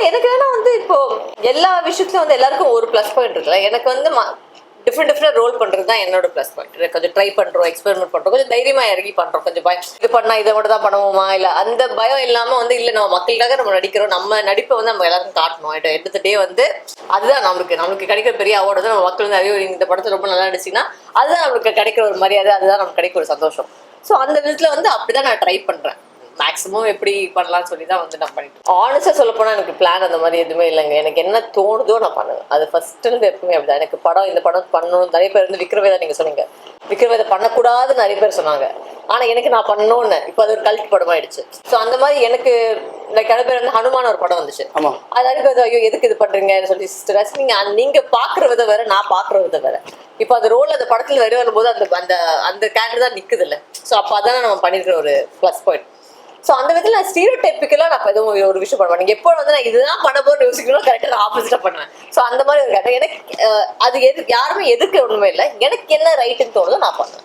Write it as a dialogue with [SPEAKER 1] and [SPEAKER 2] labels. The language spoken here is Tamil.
[SPEAKER 1] எனக்கு வேணா வந்து இப்போ எல்லா விஷயத்துலயும் வந்து எல்லாருக்கும் ஒரு ப்ளஸ் பாயிண்ட் இருக்குல்ல. எனக்கு வந்து டிஃப்ரெண்ட் ரோல் பண்றது தான் என்னோட ப்ளஸ் பாயிண்ட். கொஞ்சம் ட்ரை பண்றோம், எக்ஸ்பெரிமெண்ட் பண்றோம், கொஞ்சம் தைரியமா இறங்கி பண்றோம். கொஞ்சம் பயம் இது பண்ணா இதை மட்டும் தான் பண்ணுவோமா, இல்ல அந்த பயம் இல்லாம வந்து இல்ல நம்ம மக்களுக்காக நம்ம நடிக்கிறோம், நம்ம நடிப்பை வந்து நம்ம எல்லாருக்கும் காட்டணும். எடுத்துட்டே வந்து அதுதான் நம்மளுக்கு கிடைக்கிற பெரிய அவார்டு தான். நம்ம மக்கள் வந்து அறிவு இந்த படத்தை ரொம்ப நல்லா நடிச்சிங்கன்னா அதுதான் நம்மளுக்கு கிடைக்கிற ஒரு மரியாதை, அதுதான் நமக்கு கிடைக்கிற ஒரு சந்தோஷம். ஸோ அந்த விதத்துல வந்து அப்படிதான் நான் ட்ரை பண்றேன். மேக்ஸிமம் எப்படி பண்ணலாம்னு சொல்லி தான் வந்து நான் பண்ணிட்டேன். ஆனஸ்டா சொல்ல போனா எனக்கு பிளான் அந்த மாதிரி எதுவுமே இல்லைங்க. எனக்கு என்ன தோணுதோ நான் பண்ணுவேன். அது ஃபர்ஸ்ட் இருந்து எப்பவுமே அப்படிதான். எனக்கு இந்த படம் பண்ணணும் நிறைய பேர் வந்து விக்ரவேதா நீங்க சொன்னீங்க, விக்ரவேதா பண்ணக்கூடாது நிறைய பேர் சொன்னாங்க. ஆனா எனக்கு நான் பண்ணணும்னு இப்போ அது ஒரு கல்ட் படம் ஆயிடுச்சு. ஸோ அந்த மாதிரி எனக்கு நிறைய பேர் வந்து ஹனுமான ஒரு படம் வந்துச்சு. அது நிறைய பேர் ஐயோ எதுக்கு இது பண்றீங்கன்னு சொல்லி சிஸ்டர் நீங்க பாக்குற விதை வேற, நான் பாக்குற விதை வேற. இப்போ அந்த ரோல் அந்த படத்துல வெளியே வரும்போது அந்த அந்த கேரக்டர் தான் நிக்குது இல்லை. ஸோ அப்போ அதான் நம்ம பண்ணிருக்கிற ஒரு ப்ளஸ் பாயிண்ட். ஸோ அந்த விதத்தில் நான் ஸ்டீரியோடைப்பிக்கலா நான் எதுவும் ஒரு விஷயம் பண்ணுவேன். நீங்கள் எப்போ வந்து நான் இதுதான் பண்ண போகிற யோசிக்கணும் கரெக்டாக நான் ஆப்போசிட்டாக பண்ணுவேன். ஸோ அந்த மாதிரி ஒரு கரெக்டாக எனக்கு அது யாருமே எதுக்கு ஒன்றுமே இல்லை. எனக்கு என்ன ரைட்டுன்னு தோணுதோ நான் பண்ணுவேன்.